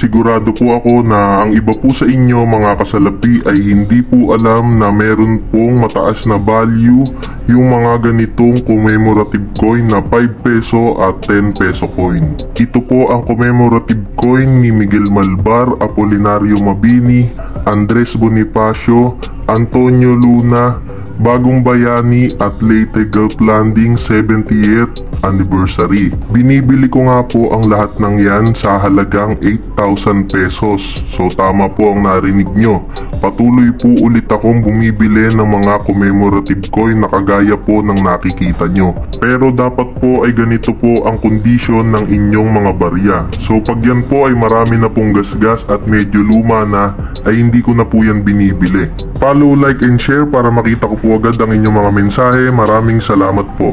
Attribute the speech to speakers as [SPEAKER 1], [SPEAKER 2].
[SPEAKER 1] sigurado po ako na ang iba po sa inyo mga kasalapi ay hindi po alam na meron pong mataas na value yung mga ganitong commemorative coin na 5 peso at 10 peso coin. Ito po ang commemorative coin ni Miguel Malvar, Apolinario Mabini, Andres Bonifacio, Antonio Luna, Bagong Bayani at Leyte Gulf Landing 70th anniversary. Binibili ko nga po ang lahat ng yan sa halagang 8,000 pesos. So tama po ang narinig nyo. Patuloy po ulit akong bumibili ng mga commemorative coin na kagaya po ng nakikita nyo. Pero dapat po ay ganito po ang kondisyon ng inyong mga barya. So pag yan po ay marami na pong gasgas at medyo luma na, ay hindi ko na po yan binibili. Follow, like and share para makita ko po agad ang inyong mga mensahe. Maraming salamat po.